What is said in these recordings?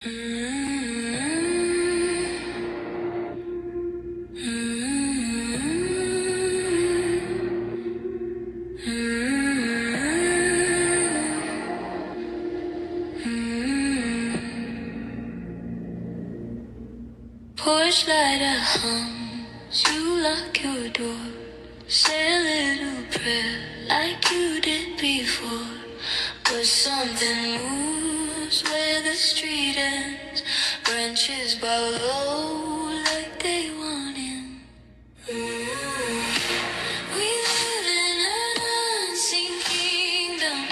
Porch light hums, you lock your door, say a little prayer like you did before. But something moves where the street ends, branches bow low like they want in. We live in an unseen kingdom,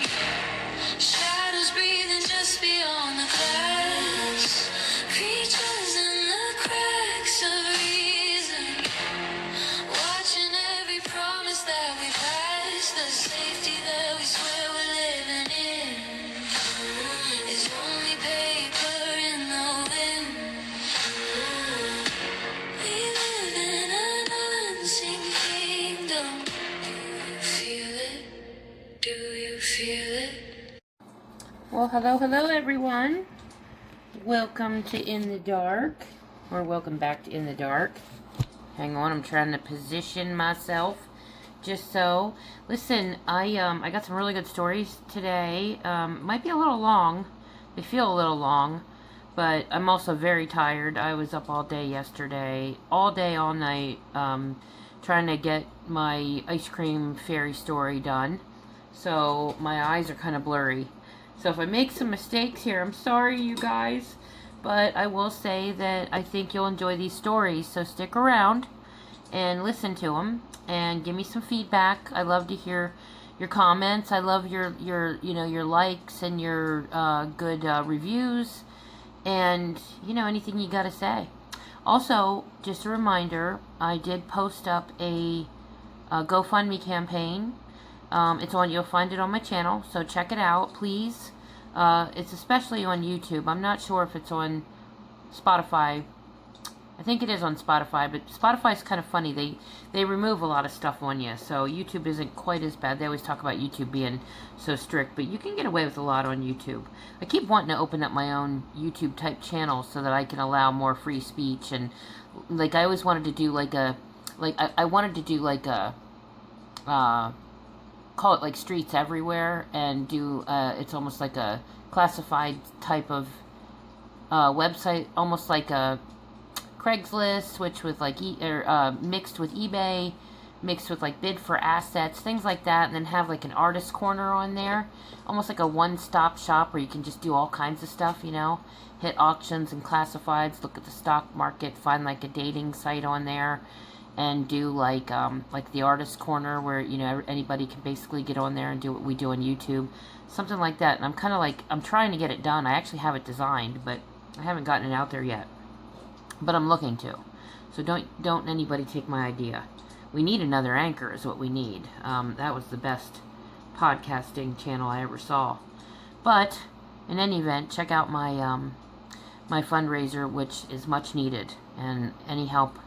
shadows breathing just beyond the glass, creatures in the cracks of reason, watching every promise that we pass. The safety that we swear we're living in is only paper in the wind. We live in an unseen kingdom. Do you feel it? Do you feel it? Well, hello everyone. Welcome to In the Dark, or welcome back to In the Dark. Hang on, I'm trying to position myself just so. Listen, I got some really good stories today. Might be a little long. They feel a little long, but I'm also very tired. I was up all day yesterday, all day, all night, trying to get my ice cream fairy story done. So my eyes are kind of blurry. So if I make some mistakes here, I'm sorry, you guys. But I will say that I think you'll enjoy these stories. So stick around and listen to them and give me some feedback. I love to hear your comments. I love your likes and your good reviews and anything you got to say. Also, just a reminder, I did post up a GoFundMe campaign. You'll find it on my channel, so check it out, please. It's especially on YouTube. I'm not sure if it's on Spotify. I think it is on Spotify, but Spotify's kind of funny. They remove a lot of stuff on you, so YouTube isn't quite as bad. They always talk about YouTube being so strict, but you can get away with a lot on YouTube. I keep wanting to open up my own YouTube type channel so that I can allow more free speech, and I always wanted to do I wanted to do call it like Streets Everywhere, and do it's almost like a classified type of website, almost like a Craigslist, which with mixed with eBay, mixed with bid for assets, things like that, and then have an artist corner on there, almost like a one-stop shop where you can just do all kinds of stuff, hit auctions and classifieds, look at the stock market, find a dating site on there, and do the artist corner where anybody can basically get on there and do what we do on YouTube, something like that. And I'm kind of I'm trying to get it done. I actually have it designed, but I haven't gotten it out there yet. But I'm looking to. So don't anybody take my idea. We need another anchor is what we need. That was the best podcasting channel I ever saw. But in any event, check out my my fundraiser, which is much needed, and any help,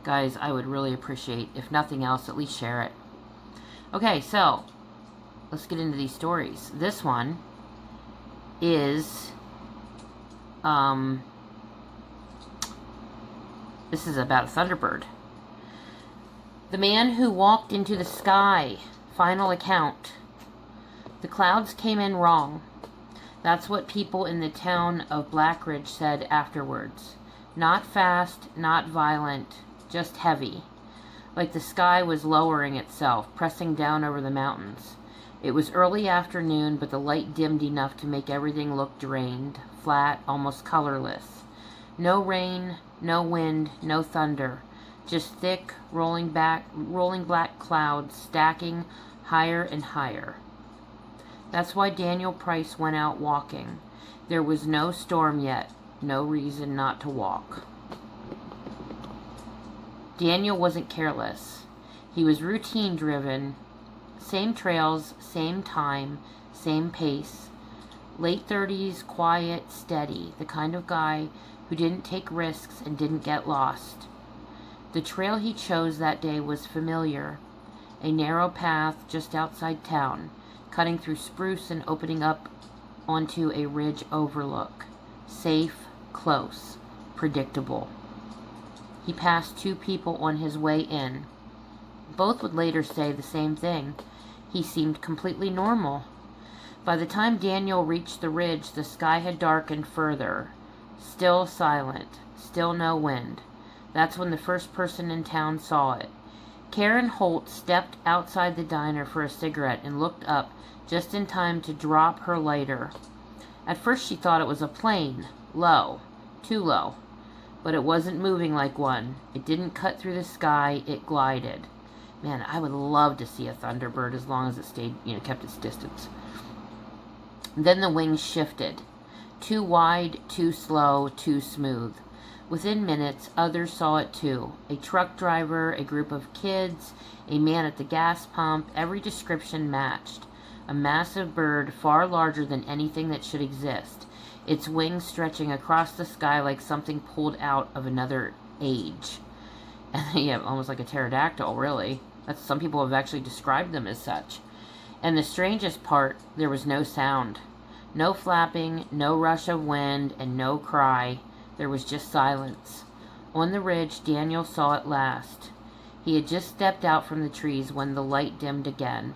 guys, I would really appreciate. If nothing else, at least share it. Okay, so let's get into these stories. This one is this is about a Thunderbird. The man who walked into the sky. Final account. The clouds came in wrong. That's what people in the town of Blackridge said afterwards. Not fast, not violent, just heavy, like the sky was lowering itself, pressing down over the mountains. It was early afternoon, but the light dimmed enough to make everything look drained, flat, almost colorless. No rain, no wind, no thunder, just thick, rolling black clouds stacking higher and higher. That's why Daniel Price went out walking. There was no storm yet, no reason not to walk. Daniel wasn't careless. He was routine-driven. Same trails, same time, same pace. Late 30s, quiet, steady. The kind of guy who didn't take risks and didn't get lost. The trail he chose that day was familiar. A narrow path just outside town, cutting through spruce and opening up onto a ridge overlook. Safe, close, predictable. He passed 2 people on his way in. Both would later say the same thing. He seemed completely normal. By the time Daniel reached the ridge, the sky had darkened further. Still silent. Still no wind. That's when the first person in town saw it. Karen Holt stepped outside the diner for a cigarette and looked up just in time to drop her lighter. At first she thought it was a plane. Low. Too low. But it wasn't moving like one. It didn't cut through the sky. It glided. Man, I would love to see a Thunderbird as long as it stayed, kept its distance. Then the wings shifted. Too wide, too slow, too smooth. Within minutes, others saw it too. A truck driver, a group of kids, a man at the gas pump, every description matched. A massive bird far larger than anything that should exist. Its wings stretching across the sky like something pulled out of another age. And yeah, almost like a pterodactyl, really. Some people have actually described them as such. And the strangest part, there was no sound. No flapping, no rush of wind, and no cry. There was just silence. On the ridge, Daniel saw it last. He had just stepped out from the trees when the light dimmed again,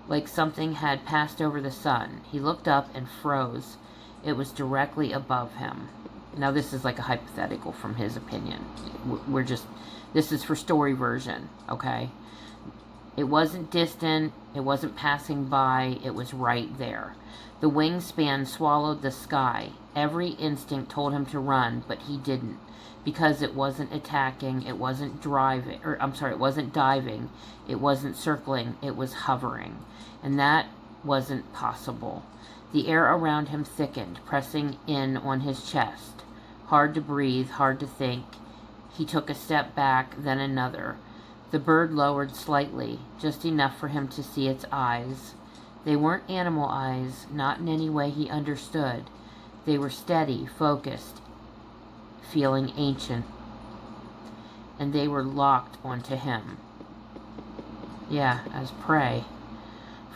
like something had passed over the sun. He looked up and froze. It was directly above him. Now this is like a hypothetical from his opinion. This is for story version, okay? It wasn't distant, it wasn't passing by, it was right there. The wingspan swallowed the sky. Every instinct told him to run, but he didn't, because it wasn't attacking, it wasn't it wasn't diving, it wasn't circling, it was hovering. And that wasn't possible. The air around him thickened, pressing in on his chest. Hard to breathe, hard to think. He took a step back, then another. The bird lowered slightly, just enough for him to see its eyes. They weren't animal eyes, not in any way he understood. They were steady, focused, feeling ancient. And they were locked onto him. Yeah, as prey.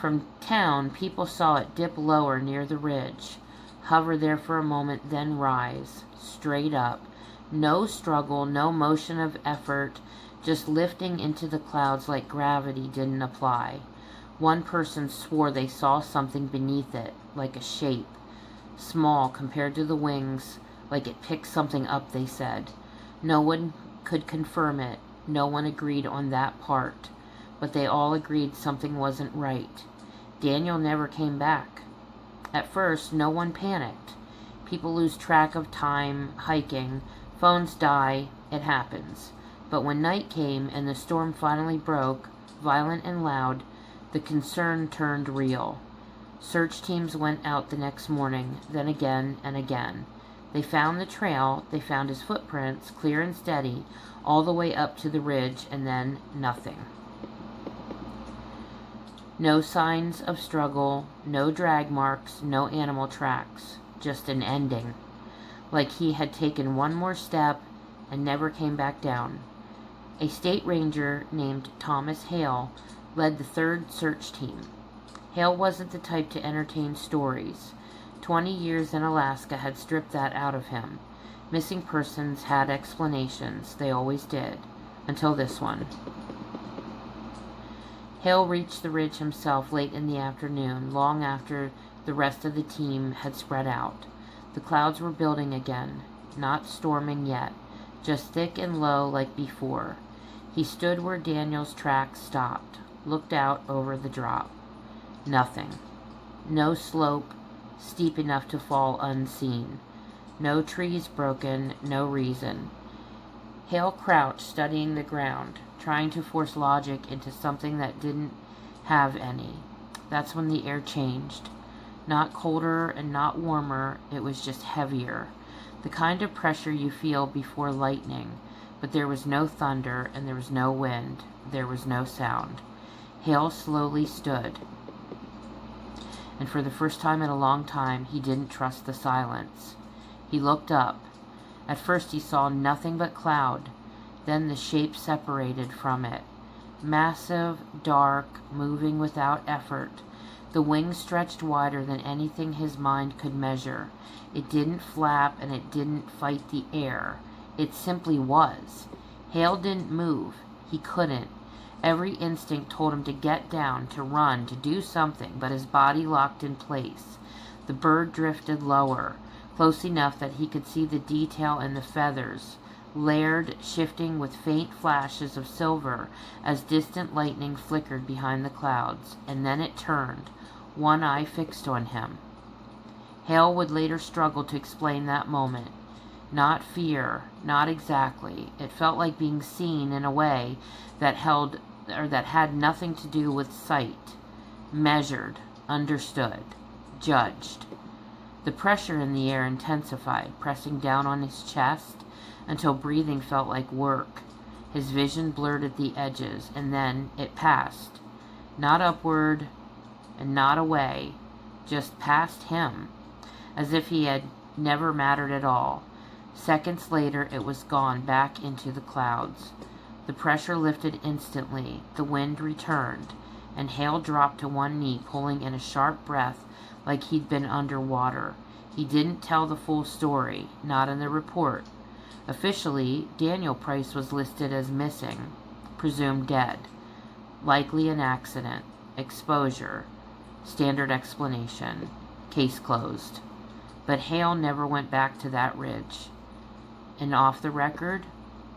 From town, people saw it dip lower near the ridge, hover there for a moment, then rise, straight up. No struggle, no motion of effort, just lifting into the clouds like gravity didn't apply. One person swore they saw something beneath it, like a shape. Small compared to the wings, like it picked something up, they said. No one could confirm it. No one agreed on that part. But they all agreed something wasn't right. Daniel never came back. At first, no one panicked. People lose track of time, hiking, phones die, it happens. But when night came and the storm finally broke, violent and loud, the concern turned real. Search teams went out the next morning, then again and again. They found the trail, they found his footprints, clear and steady, all the way up to the ridge, and then nothing. No signs of struggle, no drag marks, no animal tracks, just an ending. Like he had taken one more step and never came back down. A state ranger named Thomas Hale led the 3rd search team. Hale wasn't the type to entertain stories. 20 years in Alaska had stripped that out of him. Missing persons had explanations. They always did. Until this one. Hale reached the ridge himself late in the afternoon, long after the rest of the team had spread out. The clouds were building again, not storming yet, just thick and low like before. He stood where Daniel's tracks stopped, looked out over the drop. Nothing. No slope steep enough to fall unseen. No trees broken, no reason. Hale crouched, studying the ground, trying to force logic into something that didn't have any. That's when the air changed. Not colder and not warmer, it was just heavier. The kind of pressure you feel before lightning. But there was no thunder, and there was no wind. There was no sound. Hale slowly stood. And for the first time in a long time, he didn't trust the silence. He looked up. At first he saw nothing but cloud. Then the shape separated from it. Massive, dark, moving without effort. The wings stretched wider than anything his mind could measure. It didn't flap and it didn't fight the air. It simply was. Hale didn't move. He couldn't. Every instinct told him to get down, to run, to do something, but his body locked in place. The bird drifted lower, close enough that he could see the detail in the feathers, layered, shifting with faint flashes of silver as distant lightning flickered behind the clouds. And then it turned, one eye fixed on him. Hale would later struggle to explain that moment. Not fear, not exactly. It felt like being seen in a way that had nothing to do with sight. Measured, understood, judged. The pressure in the air intensified, pressing down on his chest until breathing felt like work. His vision blurred at the edges, and then it passed. Not upward and not away, just past him, as if he had never mattered at all. Seconds later, it was gone back into the clouds. The pressure lifted instantly, the wind returned, and Hale dropped to one knee, pulling in a sharp breath like he'd been underwater. He didn't tell the full story, not in the report. Officially, Daniel Price was listed as missing, presumed dead. Likely an accident, exposure, standard explanation, case closed. But Hale never went back to that ridge. And off the record,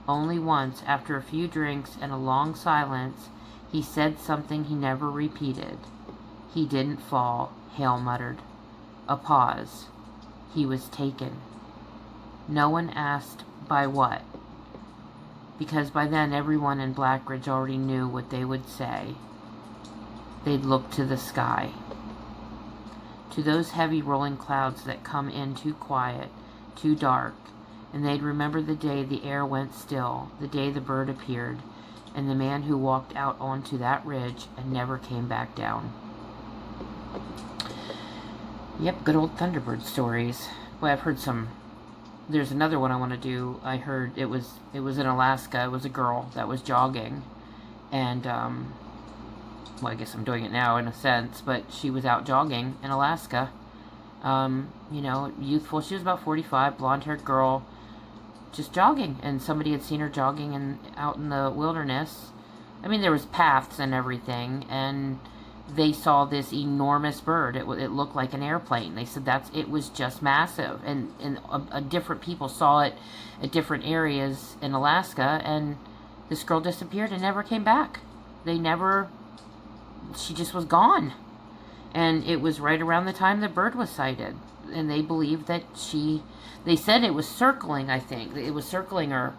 only once, after a few drinks and a long silence, he said something he never repeated. He didn't fall, Hale muttered. A pause. He was taken. No one asked by what, because by then everyone in Blackridge already knew what they would say. They'd look to the sky, to those heavy rolling clouds that come in too quiet, too dark, and they'd remember the day the air went still, the day the bird appeared, and the man who walked out onto that ridge and never came back down. Yep, good old Thunderbird stories. Boy, I've heard some. There's another one I want to do. I heard it was in Alaska. It was a girl that was jogging, and well, I guess I'm doing it now in a sense, but she was out jogging in Alaska. Youthful. She was about 45, blonde-haired girl, just jogging, and somebody had seen her jogging out in the wilderness. I mean, there was paths and everything, and they saw this enormous bird. It looked like an airplane. They said it was just massive, and different people saw it at different areas in Alaska, and this girl disappeared and never came back. She just was gone. And it was right around the time the bird was sighted, and they believed that they said it was circling, I think. It was circling her,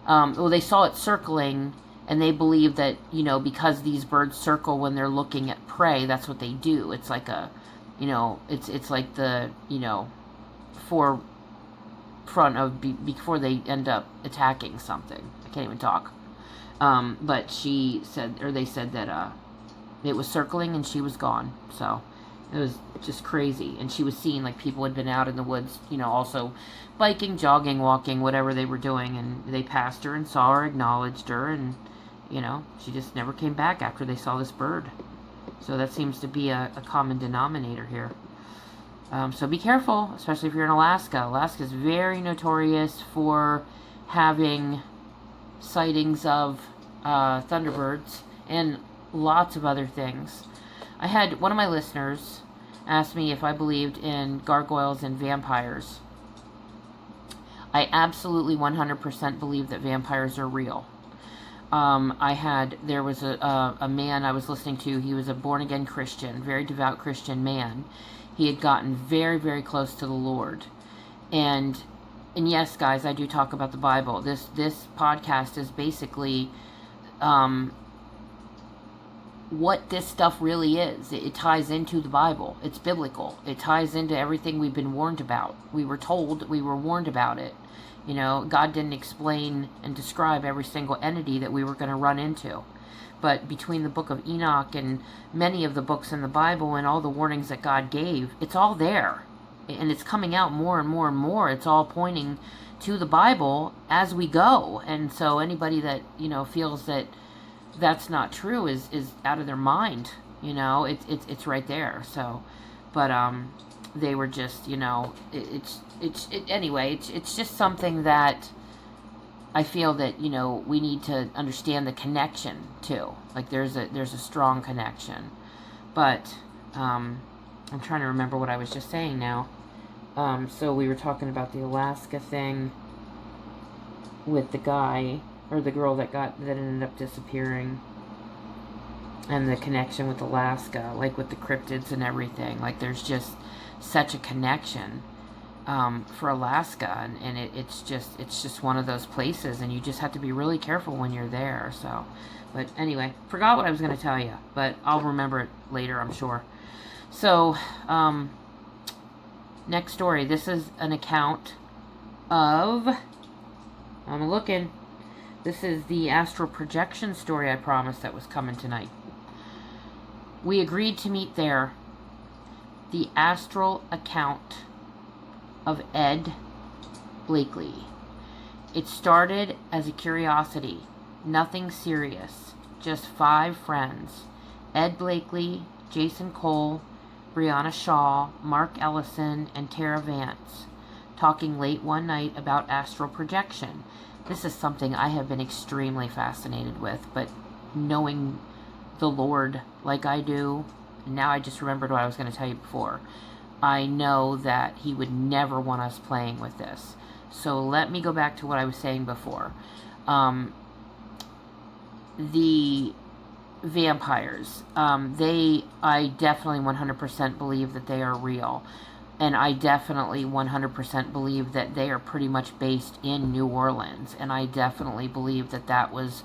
they saw it circling, and they believe that, because these birds circle when they're looking at prey, that's what they do. It's like it's like the, forefront before they end up attacking something. I can't even talk. But they said that, it was circling and she was gone. So it was just crazy. And she was seen, like people had been out in the woods, also biking, jogging, walking, whatever they were doing. And they passed her and saw her, acknowledged her, and she just never came back after they saw this bird. So that seems to be a common denominator here. So be careful, especially if you're in Alaska. Alaska is very notorious for having sightings of Thunderbirds and lots of other things. I had one of my listeners ask me if I believed in gargoyles and vampires. I absolutely 100% believe that vampires are real. There was a man I was listening to. He was a born-again Christian, very devout Christian man. He had gotten very, very close to the Lord. And yes, guys, I do talk about the Bible. This podcast is basically what this stuff really is. It ties into the Bible. It's biblical. It ties into everything we've been warned about. We were warned about it. God didn't explain and describe every single entity that we were going to run into. But between the book of Enoch and many of the books in the Bible and all the warnings that God gave, it's all there. And it's coming out more and more and more. It's all pointing to the Bible as we go. And so anybody that, feels that that's not true is out of their mind. You know, it's right there. So, but they were just, you know, anyway. It's just something that I feel that, you know, we need to understand the connection too. Like there's a strong connection. But I'm trying to remember what I was just saying now. So we were talking about the Alaska thing with the guy or the girl that ended up disappearing, and the connection with Alaska, like with the cryptids and everything. Like there's just such a connection for Alaska, and it's just one of those places, and you just have to be really careful when you're there. So, but anyway, forgot what I was going to tell you, but I'll remember it later, I'm sure. So, next story. This is an account of, I'm looking, this is the astral projection story I promised that was coming tonight. We agreed to meet there. The astral account of Ed Blakely. It started as a curiosity, nothing serious, just 5 friends: Ed Blakely, Jason Cole, Brianna Shaw, Mark Ellison, and Tara Vance, talking late one night about astral projection. This is something I have been extremely fascinated with, but knowing the Lord like I do, and now I just remembered what I was going to tell you before, I know that he would never want us playing with this. So let me go back to what I was saying before. The vampires, I definitely 100% believe that they are real. And I definitely 100% believe that they are pretty much based in New Orleans. And I definitely believe that that was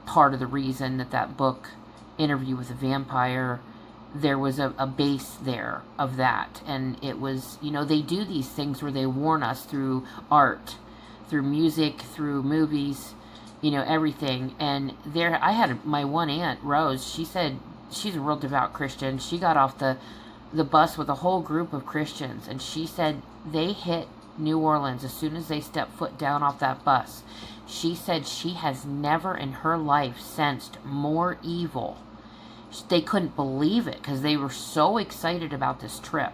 part of the reason that that book, Interview with a Vampire, there was a base there of that. And it was, you know, they do these things where they warn us through art, through music, through movies, you know, everything. And there, I had my one aunt, Rose, she said, she's a real devout Christian. She got off the bus with a whole group of Christians, and she said they hit New Orleans as soon as they stepped foot down off that bus. She said she has never in her life sensed more evil. They couldn't believe it because they were so excited about this trip,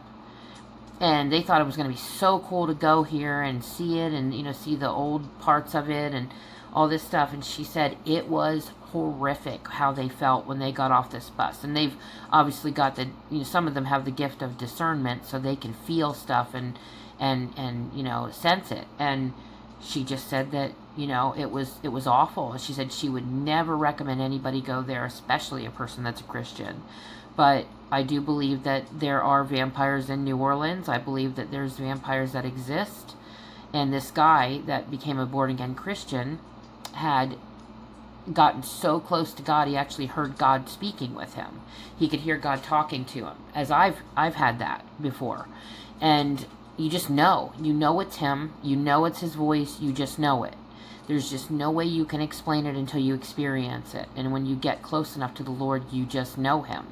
and they thought it was going to be so cool to go here and see it, and, you know, see the old parts of it and all this stuff. And she said it was horrific how they felt when they got off this bus. And they've obviously got the, you know, some of them have the gift of discernment, so they can feel stuff and you know, sense it. And she just said that, you know, it was awful. She said she would never recommend anybody go there, especially a person that's a Christian. But I do believe that there are vampires in New Orleans. I believe that there's vampires that exist. And this guy that became a born-again Christian had gotten so close to God, he actually heard God speaking with him. He could hear God talking to him, as I've had that before. And you just know. You know it's him. You know it's his voice. You just know it. There's just no way you can explain it until you experience it. And when you get close enough to the Lord, you just know him.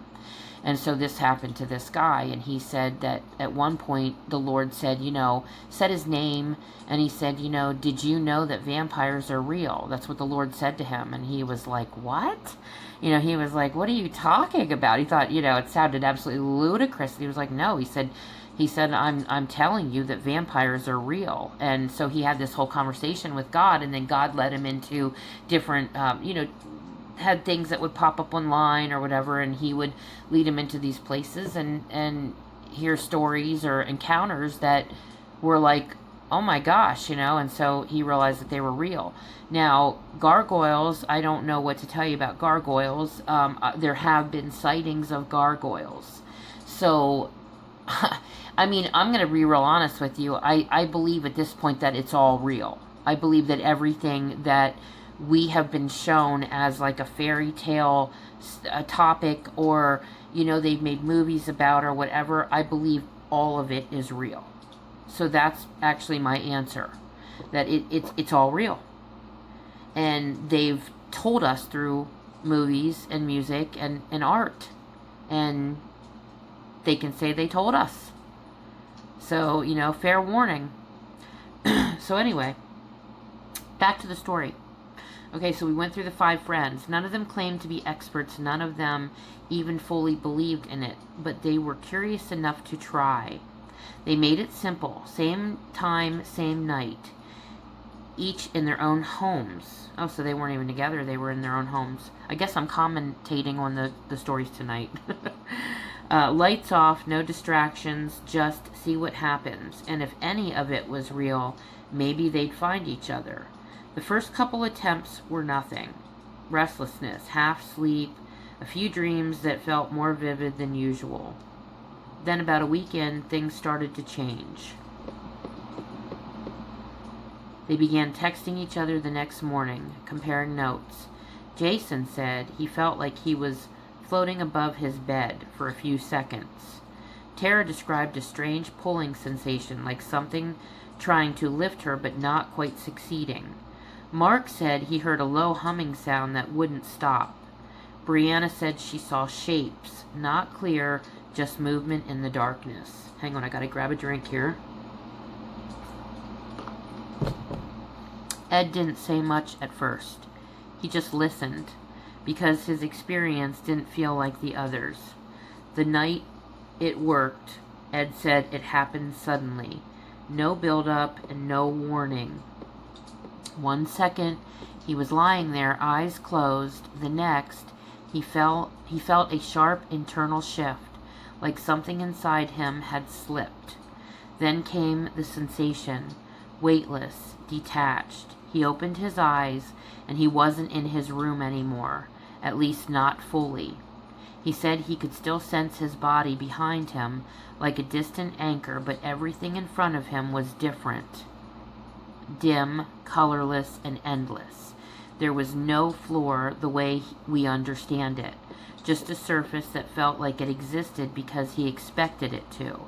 And so this happened to this guy, and he said that at one point the Lord said, you know, said his name, and he said, you know, did you know that vampires are real? That's what the Lord said to him. And he was like, what? You know, he was like, what are you talking about? He thought, you know, it sounded absolutely ludicrous. And he was like, no, he said, I'm telling you that vampires are real. And so he had this whole conversation with God, and then God led him into different, you know, had things that would pop up online or whatever, and he would lead him into these places and hear stories or encounters that were like, oh my gosh, you know. And so he realized that they were real. Now, gargoyles, I don't know what to tell you about gargoyles. There have been sightings of gargoyles. So, I mean, I'm going to be real honest with you. I believe at this point that it's all real. I believe that everything that we have been shown as like a fairy tale a topic, or, you know, they've made movies about or whatever, I believe all of it is real. So that's actually my answer, that it's all real. And they've told us through movies and music and art. And they can say they told us. So, you know, fair warning. So anyway, back to the story. Okay, so we went through the 5 friends. None of them claimed to be experts. None of them even fully believed in it, but they were curious enough to try. They made it simple. Same time, same night. Each in their own homes. Oh, so they weren't even together. They were in their own homes. I guess I'm commentating on the stories tonight. Lights off, no distractions, just see what happens. And if any of it was real, maybe they'd find each other. The first couple attempts were nothing. Restlessness, half sleep, a few dreams that felt more vivid than usual. Then about a week in, things started to change. They began texting each other the next morning, comparing notes. Jason said he felt like he was floating above his bed for a few seconds. Tara described a strange pulling sensation, like something trying to lift her but not quite succeeding. Mark said he heard a low humming sound that wouldn't stop. Brianna said she saw shapes, not clear, just movement in the darkness. Hang on, I gotta grab a drink here. Ed didn't say much at first. He just listened, because his experience didn't feel like the others. The night it worked, Ed said it happened suddenly. No build-up and no warning. 1 second, he was lying there, eyes closed. The next, he felt a sharp internal shift, like something inside him had slipped. Then came the sensation, weightless, detached. He opened his eyes, and he wasn't in his room anymore, at least not fully. He said he could still sense his body behind him, like a distant anchor, but everything in front of him was different. Dim, colorless, and endless. There was no floor the way we understand it, just a surface that felt like it existed because he expected it to.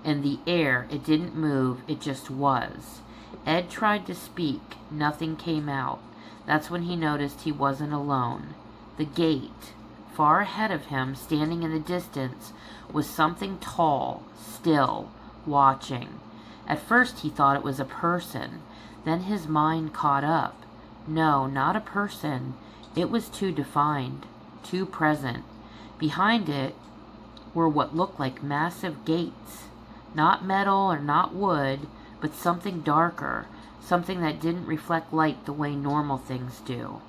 And the air, it didn't move, it just was. Ed tried to speak, nothing came out. That's when he noticed he wasn't alone. The gate, far ahead of him, standing in the distance, was something tall, still, watching. At first he thought it was a person. Then his mind caught up. No, not a person. It was too defined, too present. Behind it were what looked like massive gates. Not metal or not wood, but something darker, something that didn't reflect light the way normal things do.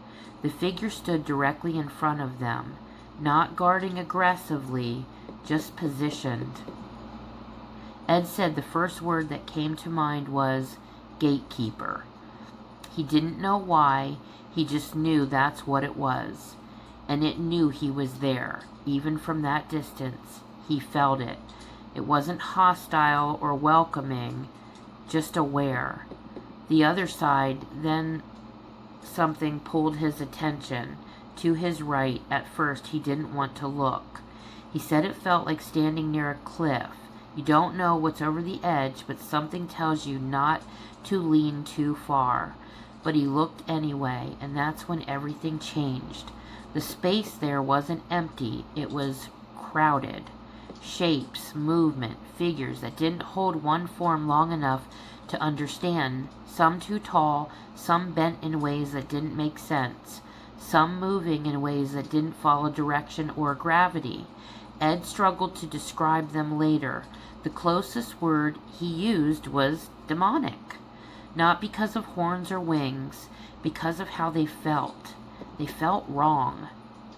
The figure stood directly in front of them, not guarding aggressively, just positioned. Ed said the first word that came to mind was gatekeeper. He didn't know why, he just knew that's what it was. And it knew he was there, even from that distance. He felt it. It wasn't hostile or welcoming, just aware. The other side, then something pulled his attention. To his right, at first he didn't want to look. He said it felt like standing near a cliff. You don't know what's over the edge, but something tells you not to lean too far. But he looked anyway, and that's when everything changed. The space there wasn't empty, it was crowded. Shapes, movement, figures that didn't hold one form long enough to understand. Some too tall, some bent in ways that didn't make sense. Some moving in ways that didn't follow direction or gravity. Ed struggled to describe them later. The closest word he used was demonic. Not because of horns or wings, because of how they felt. They felt wrong.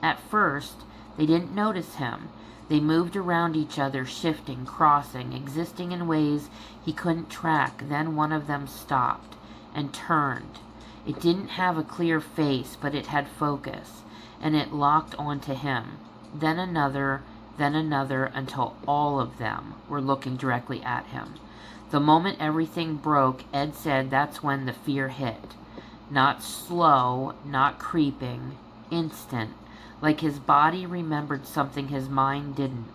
At first, they didn't notice him. They moved around each other, shifting, crossing, existing in ways he couldn't track. Then one of them stopped and turned. It didn't have a clear face, but it had focus, and it locked onto him. Then another, until all of them were looking directly at him. The moment everything broke, Ed said that's when the fear hit. Not slow, not creeping, instant, like his body remembered something his mind didn't.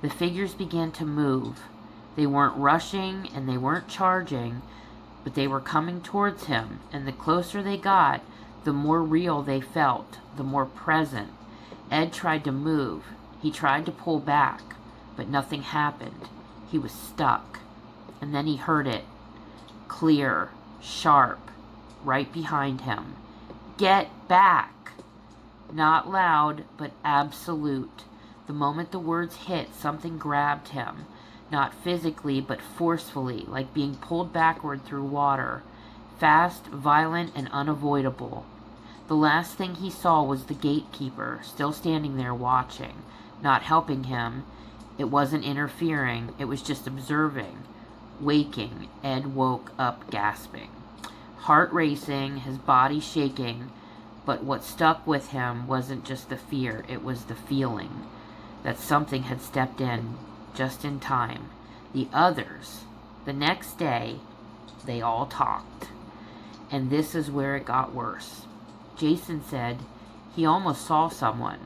The figures began to move. They weren't rushing and they weren't charging, but they were coming towards him, and the closer they got, the more real they felt, the more present. Ed tried to move. He tried to pull back, but nothing happened. He was stuck. And then he heard it. Clear, sharp, right behind him. Get back. Not loud, but absolute. The moment the words hit, something grabbed him. Not physically, but forcefully, like being pulled backward through water. Fast, violent, and unavoidable. The last thing he saw was the gatekeeper, still standing there watching, not helping him. It wasn't interfering, it was just observing. Waking, Ed woke up gasping. Heart racing, his body shaking, but what stuck with him wasn't just the fear, it was the feeling that something had stepped in just in time. The others, the next day, they all talked. And this is where it got worse. Jason said he almost saw someone,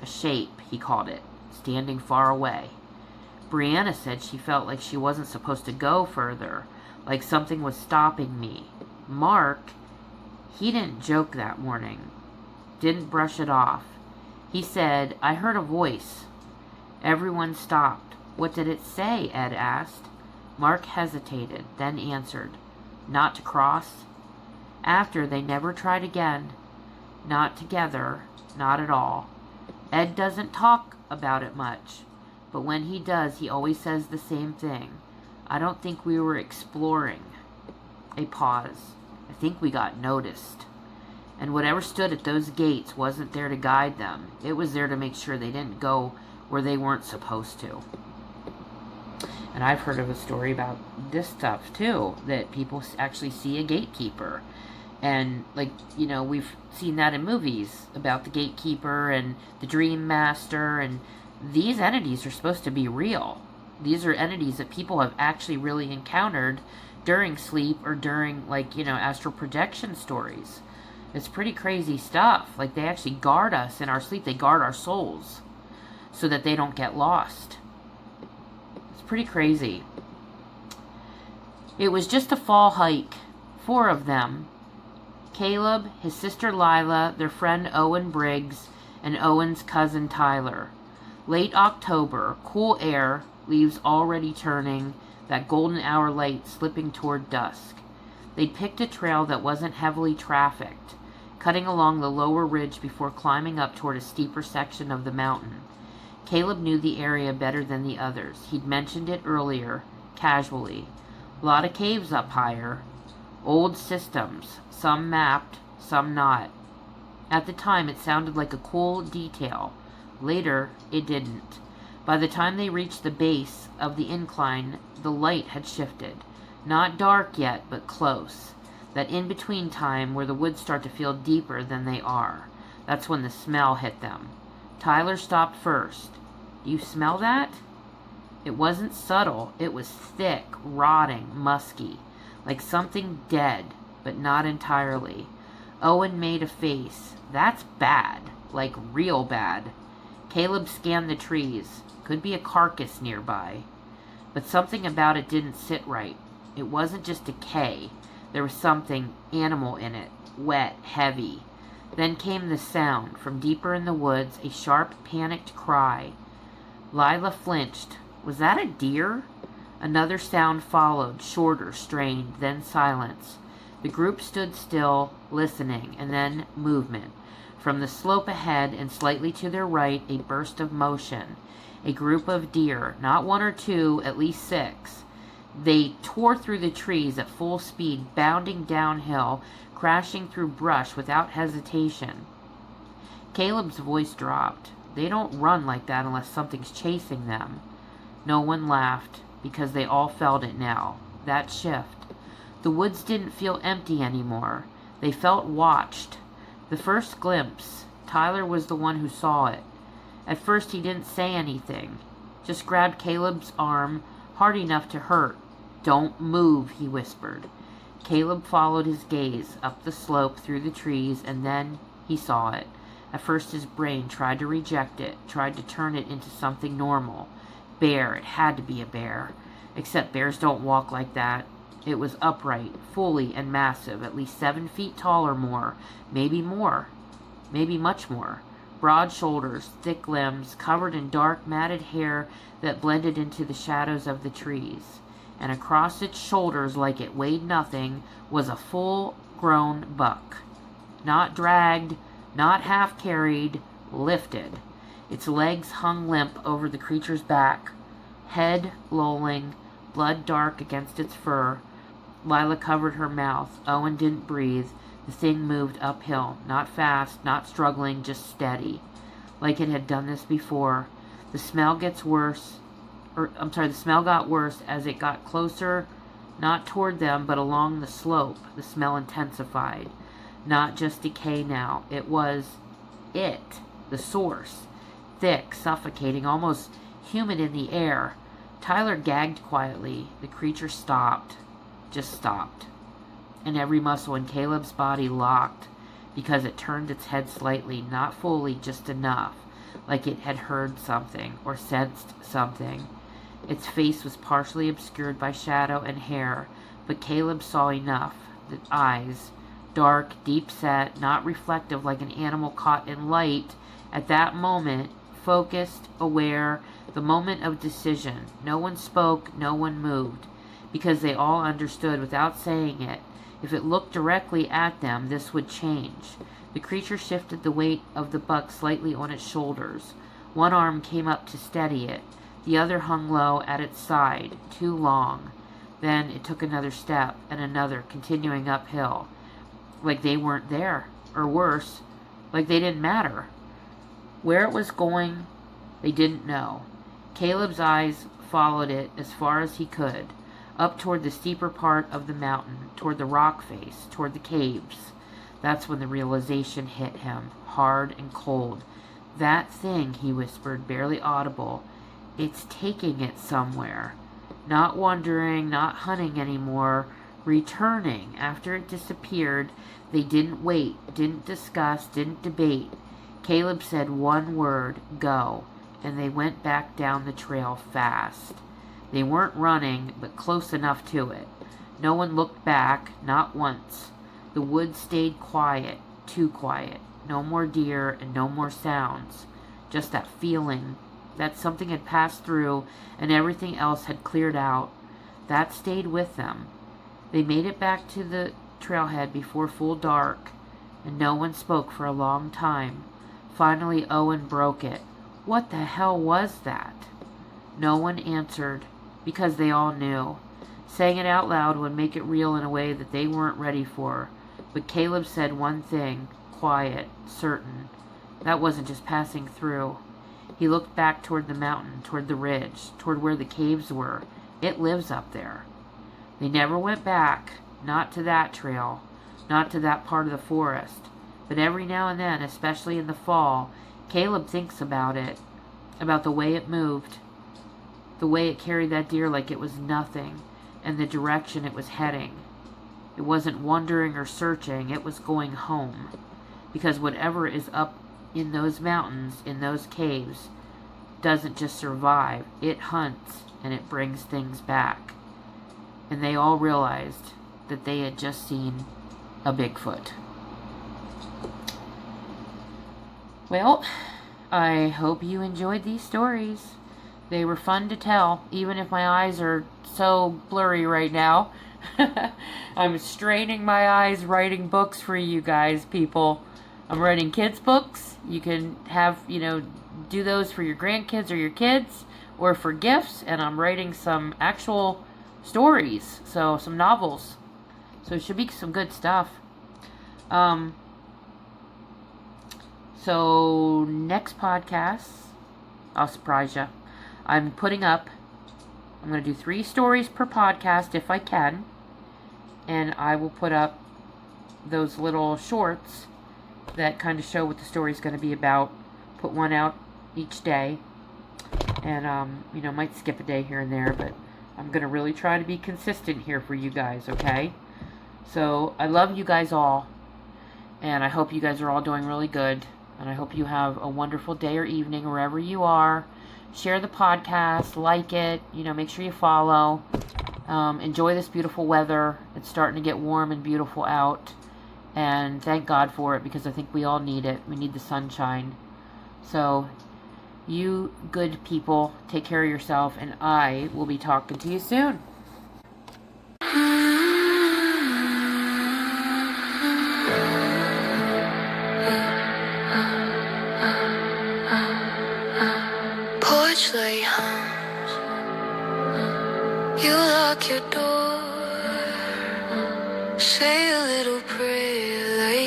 a shape, he called it, standing far away. Brianna said she felt like she wasn't supposed to go further, like something was stopping me. Mark, he didn't joke that morning, didn't brush it off. He said, I heard a voice. Everyone stopped. What did it say? Ed asked. Mark hesitated, then answered, not to cross. After, they never tried again. Not together, not at all. Ed doesn't talk about it much, but when he does, he always says the same thing. I don't think we were exploring. A pause. I think we got noticed. And whatever stood at those gates wasn't there to guide them. It was there to make sure they didn't go where they weren't supposed to. And I've heard of a story about this stuff too, that people actually see a gatekeeper. And, like, you know, we've seen that in movies about the gatekeeper and the dream master, and these entities are supposed to be real. These are entities that people have actually really encountered during sleep or during, like, you know, astral projection stories. It's pretty crazy stuff. Like, they actually guard us in our sleep. They guard our souls so that they don't get lost. It's pretty crazy. It was just a fall hike. 4 of them. Caleb, his sister Lila, their friend Owen Briggs, and Owen's cousin Tyler. Late October, cool air, leaves already turning, that golden hour light slipping toward dusk. They'd picked a trail that wasn't heavily trafficked, cutting along the lower ridge before climbing up toward a steeper section of the mountain. Caleb knew the area better than the others. He'd mentioned it earlier, casually. A lot of caves up higher. Old systems, some mapped, some not. At the time, it sounded like a cool detail. Later, it didn't. By the time they reached the base of the incline, the light had shifted. Not dark yet, but close. That in-between time where the woods start to feel deeper than they are. That's when the smell hit them. Tyler stopped first. Do you smell that? It wasn't subtle. It was thick, rotting, musky. Like something dead, but not entirely. Owen made a face. That's bad. Like real bad. Caleb scanned the trees. Could be a carcass nearby. But something about it didn't sit right. It wasn't just decay. There was something animal in it. Wet, heavy. Then came the sound. From deeper in the woods, a sharp, panicked cry. Lila flinched. Was that a deer? Another sound followed, shorter, strained, then silence. The group stood still, listening, and then movement. From the slope ahead and slightly to their right, a burst of motion. A group of deer, not 1 or 2, at least 6. They tore through the trees at full speed, bounding downhill, crashing through brush without hesitation. Caleb's voice dropped. They don't run like that unless something's chasing them. No one laughed, because they all felt it now. That shift. The woods didn't feel empty anymore. They felt watched. The first glimpse, Tyler was the one who saw it. At first he didn't say anything. Just grabbed Caleb's arm, hard enough to hurt. Don't move, he whispered. Caleb followed his gaze up the slope through the trees, and then he saw it. At first his brain tried to reject it, tried to turn it into something normal. Bear, it had to be a bear. Except bears don't walk like that. It was upright, fully and massive, at least 7 feet tall or more, maybe more, maybe much more. Broad shoulders, thick limbs, covered in dark, matted hair that blended into the shadows of the trees. And across its shoulders, like it weighed nothing, was a full-grown buck. Not dragged, not half carried, lifted. Its legs hung limp over the creature's back, head lolling, blood dark against its fur. Lila covered her mouth. Owen didn't breathe. The thing moved uphill, not fast, not struggling, just steady, like it had done this before. The smell got worse as it got closer, not toward them, but along the slope. The smell intensified. Not just decay now. It was the source. Thick, suffocating, almost humid in the air. Tyler gagged quietly. The creature stopped. Just stopped. And every muscle in Caleb's body locked because it turned its head slightly, not fully, just enough, like it had heard something or sensed something. Its face was partially obscured by shadow and hair, but Caleb saw enough. The eyes, dark, deep-set, not reflective like an animal caught in light, at that moment, focused, aware, the moment of decision. No one spoke, no one moved, because they all understood without saying it. If it looked directly at them, this would change. The creature shifted the weight of the buck slightly on its shoulders. One arm came up to steady it. The other hung low at its side, too long. Then it took another step, and another, continuing uphill. Like they weren't there, or worse, like they didn't matter. Where it was going, they didn't know. Caleb's eyes followed it as far as he could, up toward the steeper part of the mountain, toward the rock face, toward the caves. That's when the realization hit him, hard and cold. That thing, he whispered, barely audible, it's taking it somewhere. Not wandering, not hunting anymore, returning. After it disappeared, they didn't wait, didn't discuss, didn't debate. Caleb said one word, go, and they went back down the trail fast. They weren't running, but close enough to it. No one looked back, not once. The woods stayed quiet, too quiet. No more deer and no more sounds. Just that feeling that something had passed through and everything else had cleared out. That stayed with them. They made it back to the trailhead before full dark, and no one spoke for a long time. Finally, Owen broke it. What the hell was that? No one answered, because they all knew. Saying it out loud would make it real in a way that they weren't ready for. But Caleb said one thing, quiet, certain. That wasn't just passing through. He looked back toward the mountain, toward the ridge, toward where the caves were. It lives up there. They never went back, not to that trail, not to that part of the forest. But every now and then, especially in the fall, Caleb thinks about it, about the way it moved, the way it carried that deer like it was nothing, and the direction it was heading. It wasn't wandering or searching, it was going home. Because whatever is up in those mountains, in those caves, doesn't just survive, it hunts and it brings things back. And they all realized that they had just seen a Bigfoot. Well, I hope you enjoyed these stories. They were fun to tell, even if my eyes are so blurry right now. I'm straining my eyes writing books for you guys, people. I'm writing kids' books. You can have, do those for your grandkids or your kids, or for gifts. And I'm writing some actual stories, so some novels. So it should be some good stuff. So next podcast, I'll surprise you. I'm going to do 3 stories per podcast if I can. And I will put up those little shorts that kind of show what the story is going to be about. Put one out each day. And, might skip a day here and there, but I'm going to really try to be consistent here for you guys, okay? So, I love you guys all. And I hope you guys are all doing really good. And I hope you have a wonderful day or evening wherever you are. Share the podcast, like it, make sure you follow. Enjoy this beautiful weather. It's starting to get warm and beautiful out. And thank God for it, because I think we all need it. We need the sunshine. So, you good people, take care of yourself, and I will be talking to you soon.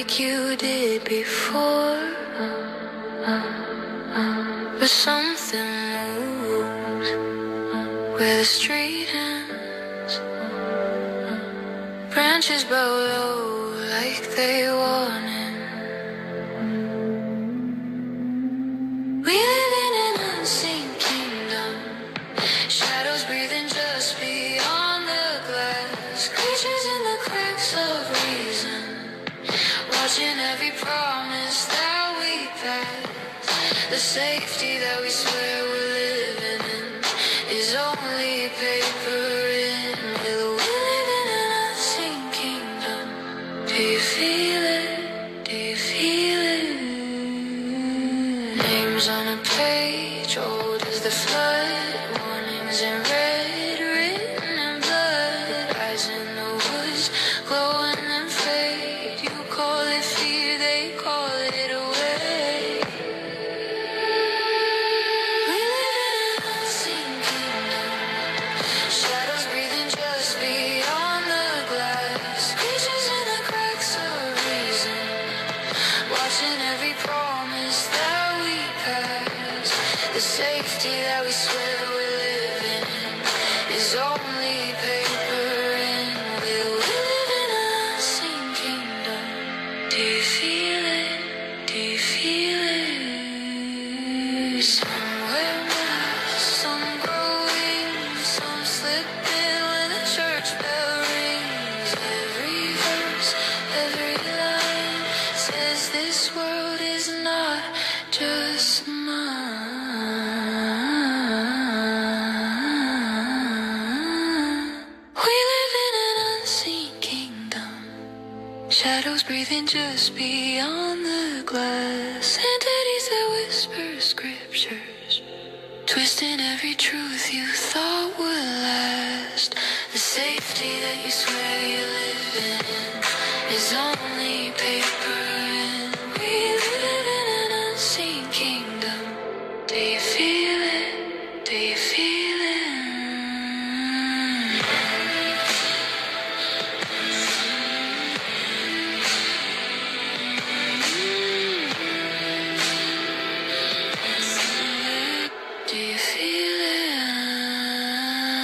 like you did before. But something moves where the street ends. Branches bow low like they warning. We live in an unseen kingdom. Shadows breathing just beyond the glass. Creatures in the cracks of reason, watching every promise that we pass. The safety that we swear we're living in is only paper in. We live in an unseen kingdom. Do you feel it? Do you feel it? Names on a page, old as the flood. Warnings in red, written in blood. Eyes in the woods, glowing and fade. You call it fear, they call it away. We live in an unseen kingdom. Shadows breathing just beyond the glass. Creatures in the cracks of reason, watching every promise that we pass. The safety that we swear we're living in is only paper in. We live in an unseen kingdom. Do you feel it? Do you feel it? Somewhere mass, some growing, some slipping when the church bell rings. Every verse, every line says this world is not just mine. We live in an unseen kingdom. Shadows breathing just beyond the glass. Entities that whisper scriptures, twisting every truth you thought would last. The safety that you swear you